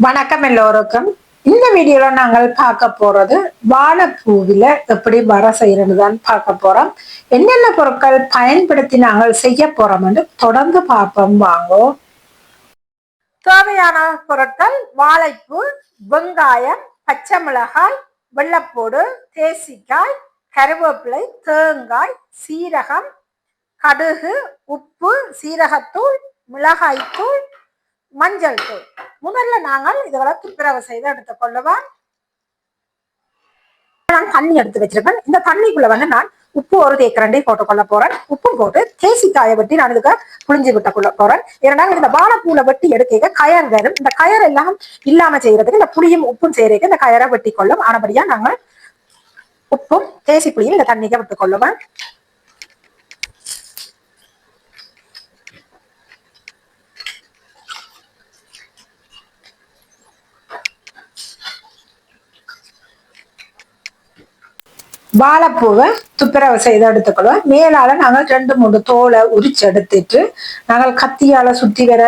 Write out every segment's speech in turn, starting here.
வணக்கம் எல்லோருக்கும். இந்த வீடியோல நாங்கள் பார்க்க போறது வாழைப்பூவில எப்படி வர செய்யறது தான் பார்க்க போறோம். என்னென்ன பொருட்கள் பயன்படுத்தி நாங்கள் செய்ய போறோம் என்று தொடர்ந்து பார்ப்போம் வாங்கோ. தேவையான பொருட்கள்: வாழைப்பூ, வெங்காயம், பச்சை மிளகாய், வெள்ளப்பூடு, தேசிக்காய், கருவேப்பிலை, தேங்காய், சீரகம், கடுகு, உப்பு, சீரகத்தூள், மிளகாய்த்தூள், மஞ்சள் தூள். முதல்ல நாங்கள் இதுகளை துப்புரவு செய்து எடுத்துக் கொள்ளுவோம். நான் தண்ணி எடுத்து வச்சிருக்கேன். இந்த தண்ணிக்குள்ள நான் உப்பு ஒரு தேக்கரண்டி போட்டுக்கொள்ள போறேன். உப்பும் போட்டு தேசிக்காயை வெட்டி நான் இதுக்கு புளிஞ்சு விட்ட கொள்ள போறேன். ஏன்னா இந்த வாழைப்பூல வெட்டி எடுக்க கயர் வரும். இந்த கயர் எல்லாம் இல்லாம செய்யறதுக்கு இந்த புளியும் உப்பும் செய்யறதுக்கு இந்த கயரை வெட்டி கொள்ளும். ஆனபடியா நாங்கள் உப்பும் தேசி புளியும் இந்த தண்ணிக்கு விட்டுக் கொள்ளுவேன். வாழைப்பூவை துப்புரவு செய்து எடுத்துக்கொள்வோம். மேலால நாங்கள் 2-3 தோலை உரிச்சு எடுத்துட்டு நாங்கள் கத்தியால சுத்தி வர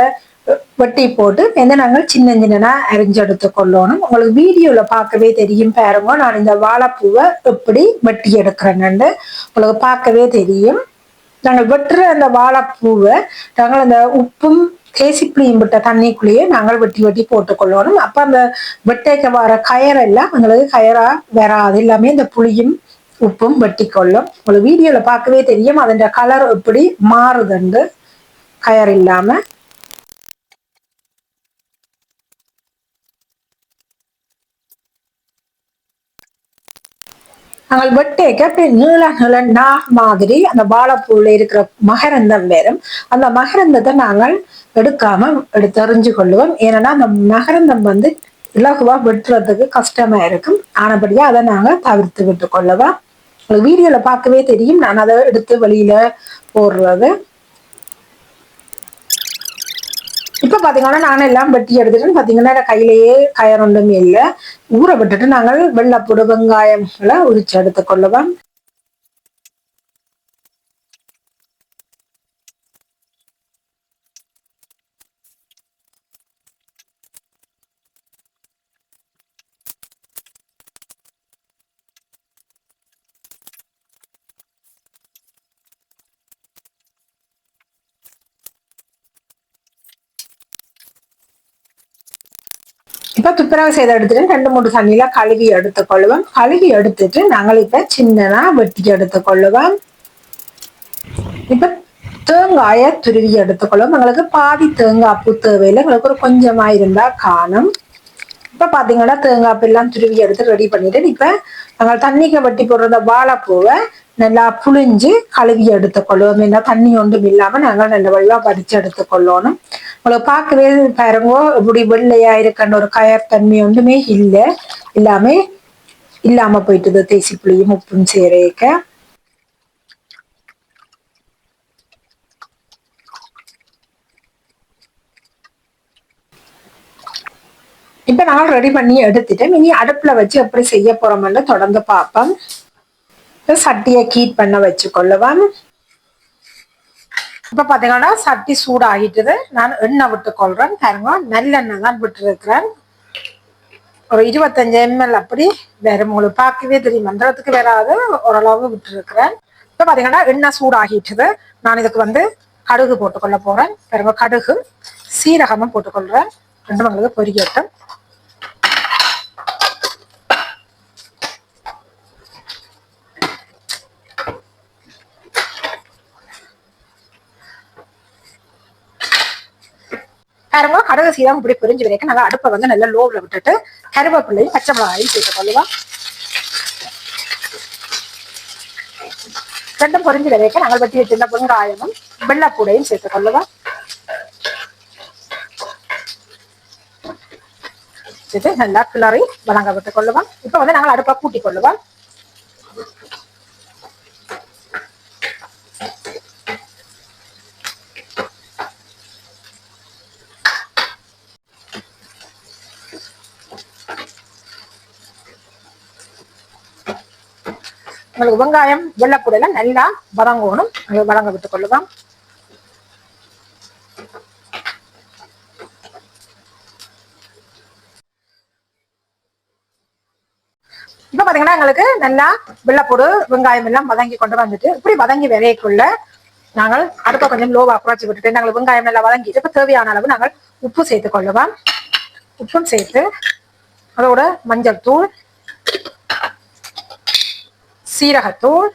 வெட்டி போட்டு நாங்கள் சின்ன சின்னனா அரிஞ்சு எடுத்துக்கொள்ளணும். உங்களுக்கு வீடியோல பார்க்கவே தெரியும் பாருங்க. நான் இந்த வாழைப்பூவை எப்படி வெட்டி எடுக்கிறேன்னு உங்களுக்கு பார்க்கவே தெரியும். நாங்கள் வெட்டுற அந்த வாழைப்பூவை நாங்கள் அந்த உப்பும் தேசிப்புளியும் விட்ட தண்ணிக்குள்ளேயே நாங்கள் வெட்டி வெட்டி போட்டுக்கொள்ளணும். அப்ப அந்த வெட்டைக்கு வர கயரெல்லாம் எங்களுக்கு கயரா வராது. எல்லாமே இந்த புளியும் உப்பும் வெட்டி கொள்ளும். உங்களுக்கு வீடியோல பார்க்கவே தெரியும் அதன் கலர் எப்படி மாறுதுண்டு கயர் இல்லாம. நாங்கள் வெட்டேக்க அப்படி நீள நீள மாதிரி அந்த வாழைப்பூல இருக்கிற மகரந்தம் வேறும். அந்த மகரந்தத்தை நாங்கள் எடுக்காம எடுத்தறிஞ்சு கொள்ளுவோம். ஏன்னா அந்த மகரந்தம் இலகுவா வெட்டுறதுக்கு கஷ்டமா இருக்கும். ஆனபடியா அதை நாங்க தவிர்த்து விட்டு கொள்ளுவோம். வீடியோல பார்க்கவே தெரியும் நான் அதை எடுத்து வெளியில போடுறது. இப்ப பாத்தீங்கன்னா நான் எல்லாம் வெட்டி எடுத்துட்டு பாத்தீங்கன்னா கையிலேயே கயர் ஒன்றுமே இல்லை. ஊற விட்டுட்டு நாங்கள் வெள்ளப்பூடு வெங்காயங்களை உரிச்சு எடுத்துக் கொள்ளுவோம். இப்ப துப்புரவு செய்த எடுத்துட்டு 2-3 தண்ணியில கழுவி எடுத்துக்கொள்ளுவோம். கழுவி எடுத்துட்டு நாங்கள் இப்ப சின்னனா வெட்டி எடுத்துக்கொள்ளுவோம். இப்ப தேங்காய துருவி எடுத்துக்கொள்ளும். எங்களுக்கு பாதி தேங்காய் பூ தேவையில்லை. எங்களுக்கு ஒரு கொஞ்சமா இருந்தா காணும். இப்ப பாத்தீங்கன்னா தேங்காய் பூ எல்லாம் துருவி எடுத்து ரெடி பண்ணிட்டு இப்ப நாங்கள் தண்ணிக்கு வெட்டி போடுற வாழைப்பூவை நல்லா புளிஞ்சு கழுவி எடுத்துக்கொள்ளுவோம். என்ன தண்ணி ஒன்றும் இல்லாம நாங்கள் நல்ல வெள்ளம் வடிச்சு எடுத்துக்கொள்ளணும். உங்களுக்கு பார்க்கவே பாருங்க இப்படி வெள்ளையா இருக்கின்ற ஒரு கயர் தன்மை ஒன்றுமே இல்லை. எல்லாமே இல்லாம போயிட்டுது தேசி புளியும் உப்பும் சேரேக்க. இப்ப நாங்கள் ரெடி பண்ணி எடுத்துட்டேன். இனி அடுப்புல வச்சு எப்படி செய்ய போறோம்னு தொடர்ந்து பார்ப்போம். சட்டியை ஹீட் பண்ண வச்சுக்கொள்ளுவோம். இப்ப பாத்தீங்கன்னா சட்டி சூடாகிட்டுது. நான் எண்ணெய் விட்டு கொள்றேன். பாருங்க நல்லெண்ணெய் தான் விட்டு இருக்கிறேன். ஒரு 25 ml அப்படி வேற உங்களுக்கு பார்க்கவே தெரியும். மந்திரத்துக்கு வராது, ஓரளவு விட்டு இருக்கிறேன். இப்ப பாத்தீங்கன்னா எண்ணெய் சூடாகிட்டுது. நான் இதுக்கு கடுகு போட்டுக்கொள்ள போறேன். பாருங்க கடுகு சீரகமும் போட்டுக்கொள்றேன். ரெண்டு உங்களுக்கு பொரியட்டும். பாருங்க கடுகு சீரகம் இப்படி பொரிஞ்சு வரைக்கும் நல்லா அடுப்பை நல்லா லோவ்ல விட்டுட்டு கருவேப்பிள்ளையும் பச்சை மிளகாயும் சேர்த்து கொள்ளுவோம். ரெண்டும் பொரிஞ்சு வரைக்கும் நாங்கள் வெட்டி வச்சிருந்த வெங்காயமும் வெள்ளப்பூடையும் சேர்த்து கொள்ளுவோம். நல்லா கிளறி வதங்க விட்டு கொள்ளுவோம். இப்ப நாங்கள் அடுப்பை கூட்டி கொள்ளுவோம். உங்களுக்கு வெங்காயம் வெள்ளப்பூடையில நல்லா வதங்கணும். வதங்க விட்டுக் கொள்ளுவோம். பாத்தீங்கன்னா எங்களுக்கு நல்லா வெள்ளைப்பூடு வெங்காயம் எல்லாம் வதங்கி கொண்டு வந்துட்டு இப்படி வதங்கி விரைக்குள்ள நாங்கள் அடுப்பை கொஞ்சம் லோவா குறைச்சி விட்டுட்டு நாங்கள் வெங்காயம் நல்லா வதங்கிட்டு இப்ப தேவையான அளவு நாங்கள் உப்பு சேர்த்து கொள்ளுவோம். உப்பும் சேர்த்து அதோட மஞ்சள் தூள், சீரகத்தூள்,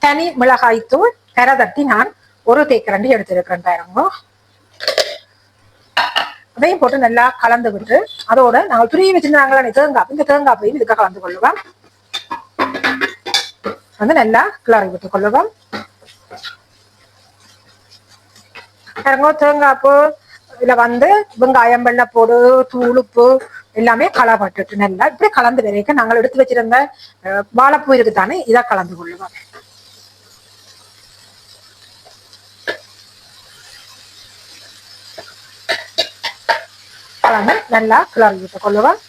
தனி மிளகாய் தூள் கரதட்டி நான் ஒரு தேக்கரண்டி எடுத்திருக்கிறேன் பாருங்க. அதையும் போட்டு நல்லா கலந்து விட்டு அதோட நாங்கள் துருவி வச்சிருந்தாங்களே தேங்காய், இந்த தேங்காய் போய் இதுக்காக கலந்து கொள்ளுவோம். வந்து நல்லா கிளறி விட்டு கொள்ளுவோம். தேங்காய் பூ இதுல வந்து வெங்காயம், வெள்ளைப்பூடு, தூள், உப்பு எல்லாமே கலப்பட்டுட்டு நல்லா இப்படி கலந்து வரைக்கும் நாங்கள் எடுத்து வச்சிருந்த வாழைப்பூ இருக்குதானே இதை கலந்து கொள்ளுவோம். கலந்து நல்லா கிளறி விட்டு கொள்ளுவோம்.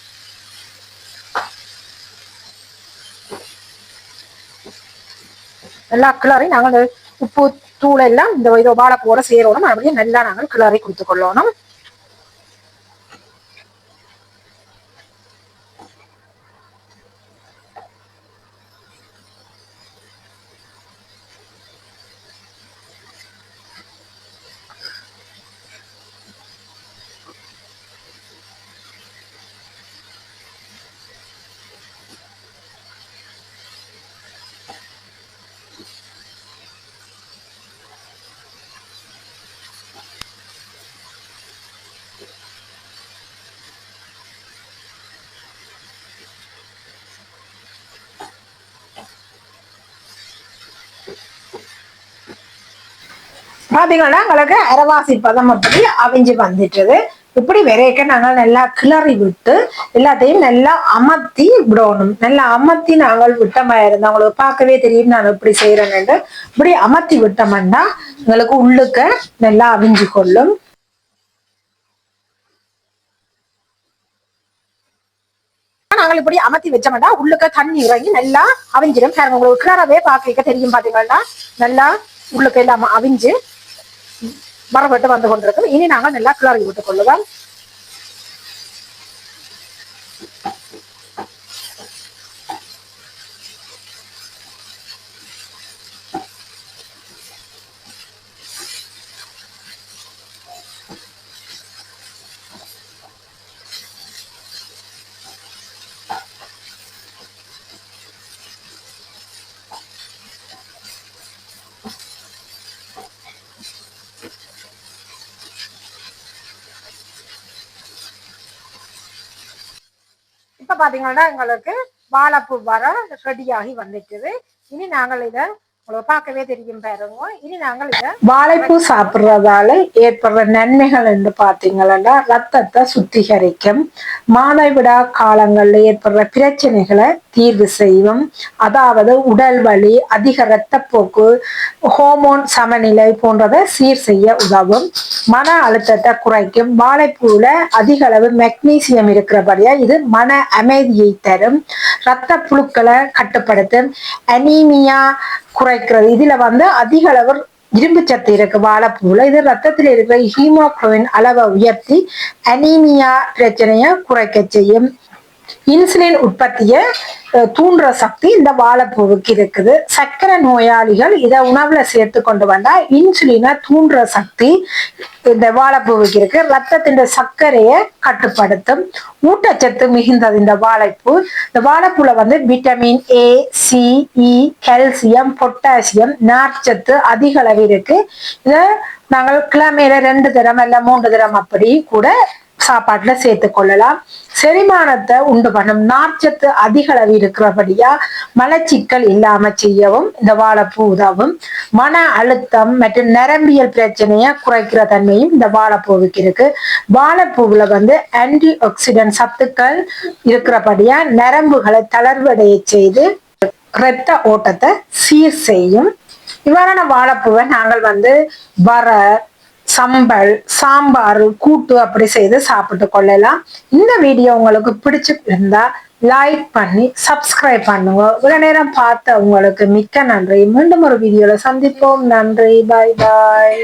நல்லா கிளறி நாங்கள் உப்பு தூள் எல்லாம் இந்த இதோ வாழைப்பூவோட சேரோட மறுபடியும் நல்லா நாங்கள் கிளறி கொடுத்து கொள்ளணும். பாத்தீங்கன்னா எங்களுக்கு அரைவாசி பதம் அப்படி அவிஞ்சு வந்துட்டுது. இப்படி விரைக்க நாங்கள் நல்லா கிளறி விட்டு எல்லாத்தையும் நல்லா அமர்த்தி விடணும். நல்லா அமர்த்தி நாங்கள் விட்டமா இருந்தா உங்களுக்கு பார்க்கவே தெரியும் நான் எப்படி செய்யறேன்னு. இப்படி அமர்த்தி விட்டோம்னா எங்களுக்கு உள்ளுக்க நல்லா அவிஞ்சு கொள்ளும். நாங்கள் இப்படி அமர்த்தி வச்சோம்னா உள்ளுக்க தண்ணி இறங்கி நல்லா அவிஞ்சிடும். உங்களுக்கு கிளறவே பார்க்க தெரியும். பாத்தீங்கன்னா நல்லா உள்ளுக்க எல்லாம் அவிஞ்சு வரப்பட்டு வந்து கொண்டிருக்கும். இனி நாங்கள் நல்லா கிளறி விட்டுக் கொள்ளுவோம். இப்ப பாத்தீங்கன்னா எங்களுக்கு வாழைப்பூ வர ரெடியாகி வந்துட்டுது. இனி நாங்கள் இதை உங்களுக்கு பார்க்கவே தெரியும் பாருங்க. இனி நாங்கள் இதை வாழைப்பூ சாப்பிடுறதால ஏற்படுற நன்மைகள் என்று பாத்தீங்கன்னா ரத்தத்தை சுத்திகரிக்கும், மாதவிடா காலங்கள்ல ஏற்படுற பிரச்சனைகளை தீர்வு செய்யும். அதாவது உடல் வலி, அதிக இரத்தப்போக்கு, ஹோமோன் சமநிலை போன்றதை சீர் செய்ய உதவும், மன அழுத்தத்தை குறைக்கும். வாழைப்பூல அதிக அளவு மெக்னீசியம் இருக்கிறபடியா இது மன அமைதியை தரும், இரத்த புழுக்களை கட்டுப்படுத்தும், அனீமியா குறைக்கிறது. இதுல வந்து அதிக அளவு இரும்பு சத்து இருக்கு வாழைப்பூல. இது ரத்தத்தில் இருக்கிற ஹீமோகுளோபின் அளவை உயர்த்தி அனீமியா பிரச்சனையை குறைக்க செய்யும். இன்சுலின் உற்பத்தியை தூண்டுற சக்தி இந்த வாழைப்பூவுக்கு இருக்குது. சர்க்கரை நோயாளிகள் இதை உணவுல சேர்த்து கொண்டு வந்தா இன்சுலினை தூண்டுற சக்தி இந்த வாழைப்பூவுக்கு இருக்கு. ரத்தத்தின் சர்க்கரையை கட்டுப்படுத்தும், ஊட்டச்சத்து மிகுந்தது இந்த வாழைப்பூ. இந்த வாழைப்பூல வந்து vitamin A, C, E, calcium, potassium, நார்ச்சத்து அதிக அளவு இருக்கு. இதை நாங்கள் கிழமையில 2 தரம் இல்ல 3 தரம் அப்படி கூட சாப்பாட்டுல சேர்த்து கொள்ளலாம். செரிமானத்தை உண்டு பண்ணும், நார்ச்சத்து அதிக அளவு இருக்கிறபடியா மலச்சிக்கல் இல்லாம செய்யவும் இந்த வாழைப்பூ உதவும். மன அழுத்தம் மற்றும் நரம்பியல் பிரச்சனையை குறைக்கிற தன்மையும் இந்த வாழைப்பூவுக்கு இருக்கு. வாழைப்பூவுல வந்து ஆன்டி ஆக்சிடென்ட் சத்துக்கள் இருக்கிறபடியா நரம்புகளை தளர்வடைய செய்து இரத்த ஓட்டத்தை சீர் செய்யும். இவ்வாறான வாழைப்பூவை நாங்கள் வந்து வர சம்பல், சாம்பார், கூட்டு அப்படி செய்து சாப்பிட்டு கொள்ளலாம். இந்த வீடியோ உங்களுக்கு பிடிச்சிருந்தா லைக் பண்ணி சப்ஸ்கிரைப் பண்ணுங்க. இவ்வளவு நேரம் பார்த்த உங்களுக்கு மிக்க நன்றி. மீண்டும் ஒரு வீடியோல சந்திப்போம். நன்றி. பாய் பாய்.